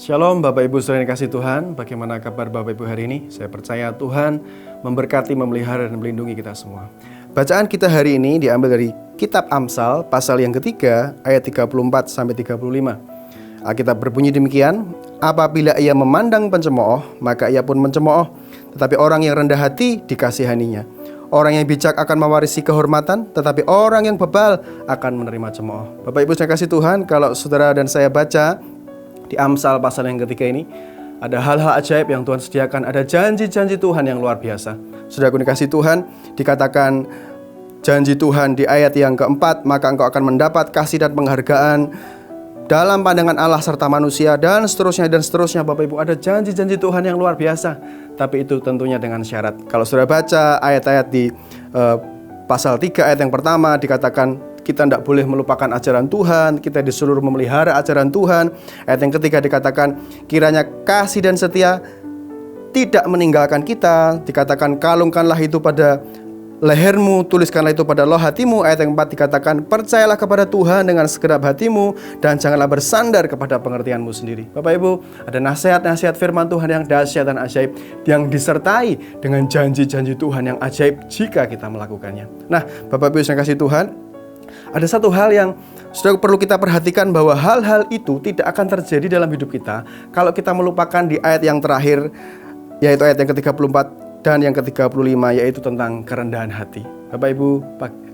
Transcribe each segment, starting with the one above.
Shalom Bapak Ibu saudara yang kasih Tuhan. Bagaimana kabar Bapak Ibu hari ini? Saya percaya Tuhan memberkati, memelihara, dan melindungi kita semua. Bacaan kita hari ini diambil dari Kitab Amsal pasal yang ketiga ayat 34-35. Alkitab berbunyi demikian, apabila ia memandang pencemooh, maka ia pun mencemooh. Tetapi orang yang rendah hati dikasihaninya. Orang yang bijak akan mewarisi kehormatan, tetapi orang yang bebal akan menerima cemooh. Bapak Ibu saya kasih Tuhan, kalau saudara dan saya baca di Amsal pasal yang ketiga ini, ada hal-hal ajaib yang Tuhan sediakan, ada janji-janji Tuhan yang luar biasa. Saudaraku dikasih Tuhan, dikatakan janji Tuhan di ayat yang keempat, maka engkau akan mendapat kasih dan penghargaan dalam pandangan Allah serta manusia, dan seterusnya Bapak Ibu. Ada janji-janji Tuhan yang luar biasa, tapi itu tentunya dengan syarat. Kalau saudara baca ayat-ayat di pasal 3 ayat yang pertama, dikatakan kita tidak boleh melupakan ajaran Tuhan, kita disuruh memelihara ajaran Tuhan. Ayat yang ketiga dikatakan kiranya kasih dan setia tidak meninggalkan kita. Dikatakan kalungkanlah itu pada lehermu, tuliskanlah itu pada loh hatimu. Ayat yang keempat dikatakan percayalah kepada Tuhan dengan segenap hatimu, dan janganlah bersandar kepada pengertianmu sendiri. Bapak Ibu, ada nasihat-nasihat firman Tuhan yang dahsyat dan ajaib, yang disertai dengan janji-janji Tuhan yang ajaib jika kita melakukannya. Nah Bapak Ibu yang kasih Tuhan, ada satu hal yang sudah perlu kita perhatikan, bahwa hal-hal itu tidak akan terjadi dalam hidup kita kalau kita melupakan di ayat yang terakhir, yaitu ayat yang ke-34 dan yang ke-35, yaitu tentang kerendahan hati. Bapak Ibu,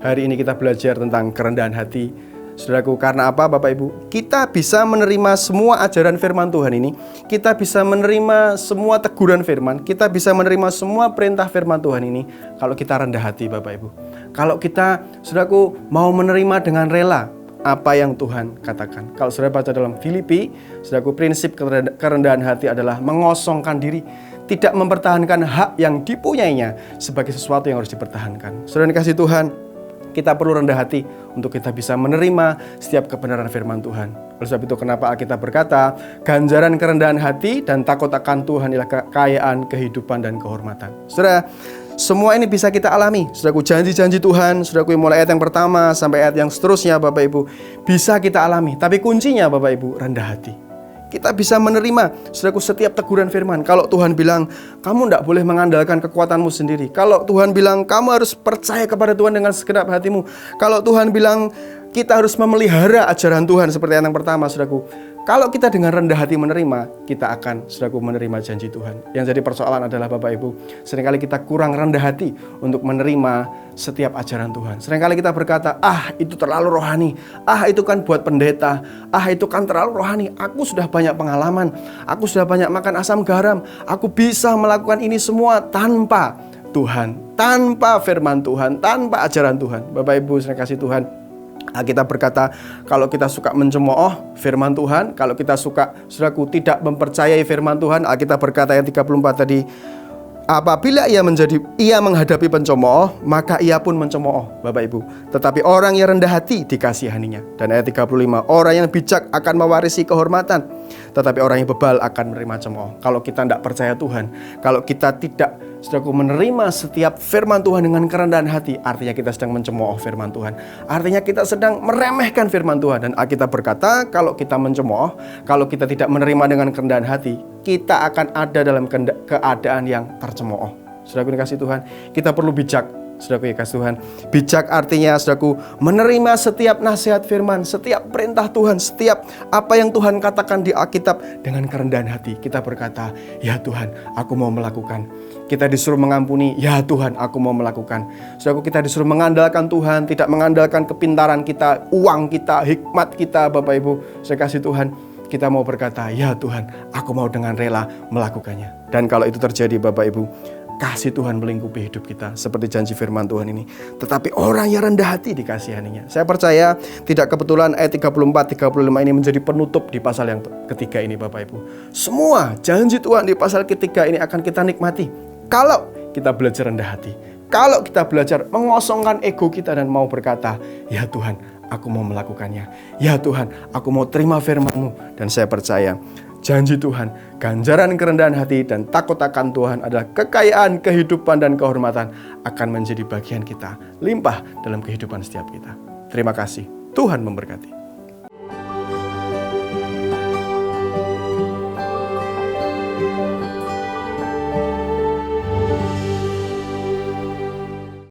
hari ini kita belajar tentang kerendahan hati. Saudaraku, karena apa Bapak Ibu? Kita bisa menerima semua ajaran firman Tuhan ini, kita bisa menerima semua teguran firman, kita bisa menerima semua perintah firman Tuhan ini kalau kita rendah hati Bapak Ibu. Kalau kita, saudaraku, mau menerima dengan rela apa yang Tuhan katakan. Kalau saudara baca dalam Filipi, saudaraku, prinsip kerendahan hati adalah mengosongkan diri, tidak mempertahankan hak yang dipunyainya sebagai sesuatu yang harus dipertahankan. Saudara dikasih Tuhan, kita perlu rendah hati untuk kita bisa menerima setiap kebenaran firman Tuhan. Oleh sebab itu kenapa Alkitab berkata, ganjaran kerendahan hati dan takut akan Tuhan ialah kekayaan, kehidupan, dan kehormatan. Saudara, semua ini bisa kita alami. Saudaraku, janji-janji Tuhan, saudaraku, mulai ayat yang pertama sampai ayat yang seterusnya Bapak Ibu, bisa kita alami. Tapi kuncinya Bapak Ibu, rendah hati. Kita bisa menerima, saudaraku, setiap teguran firman. Kalau Tuhan bilang, kamu tidak boleh mengandalkan kekuatanmu sendiri. Kalau Tuhan bilang, kamu harus percaya kepada Tuhan dengan segenap hatimu. Kalau Tuhan bilang, kita harus memelihara ajaran Tuhan seperti yang pertama, saudaraku. Kalau kita dengan rendah hati menerima, kita akan, saudaraku, menerima janji Tuhan. Yang jadi persoalan adalah Bapak Ibu, seringkali kita kurang rendah hati untuk menerima setiap ajaran Tuhan. Seringkali kita berkata, itu terlalu rohani, itu kan buat pendeta, itu kan terlalu rohani, aku sudah banyak pengalaman, aku sudah banyak makan asam garam, aku bisa melakukan ini semua tanpa Tuhan, tanpa firman Tuhan, tanpa ajaran Tuhan. Bapak Ibu saya kasih Tuhan, kita berkata, kalau kita suka mencemooh firman Tuhan, kalau kita suka, saudaraku, tidak mempercayai firman Tuhan, Alkitab berkata ayat 34 tadi, apabila ia menghadapi pencemooh, maka ia pun mencemooh, Bapak Ibu. Tetapi orang yang rendah hati dikasihaninya. Dan ayat 35, orang yang bijak akan mewarisi kehormatan, tetapi orang yang bebal akan menerima cemooh. Kalau kita tidak percaya Tuhan, kalau kita tidak, saudaraku, menerima setiap firman Tuhan dengan kerendahan hati, artinya kita sedang mencemooh firman Tuhan. Artinya kita sedang meremehkan firman Tuhan. Dan Alkitab berkata, kalau kita mencemooh, kalau kita tidak menerima dengan kerendahan hati, kita akan ada dalam keadaan yang tercemooh. Saudaraku dikasih Tuhan, kita perlu bijak. Saudaraku dikasih Tuhan, bijak artinya, saudaraku, menerima setiap nasihat firman, setiap perintah Tuhan, setiap apa yang Tuhan katakan di Alkitab dengan kerendahan hati. Kita berkata, ya Tuhan, aku mau melakukan. Kita disuruh mengampuni, ya Tuhan, aku mau melakukan. Saudaraku, kita disuruh mengandalkan Tuhan, tidak mengandalkan kepintaran kita, uang kita, hikmat kita. Bapak Ibu saya kasih Tuhan, kita mau berkata, ya Tuhan, aku mau dengan rela melakukannya. Dan kalau itu terjadi Bapak Ibu, kasih Tuhan melingkupi hidup kita seperti janji firman Tuhan ini. Tetapi orang yang rendah hati dikasihaninya. Saya percaya tidak kebetulan ayat 34-35 ini menjadi penutup di pasal yang ketiga ini Bapak Ibu. Semua janji Tuhan di pasal ketiga ini akan kita nikmati kalau kita belajar rendah hati, kalau kita belajar mengosongkan ego kita dan mau berkata, ya Tuhan, aku mau melakukannya. Ya Tuhan, aku mau terima firman-Mu. Dan saya percaya janji Tuhan, ganjaran kerendahan hati dan takut akan Tuhan adalah kekayaan, kehidupan, dan kehormatan akan menjadi bagian kita, limpah dalam kehidupan setiap kita. Terima kasih, Tuhan memberkati.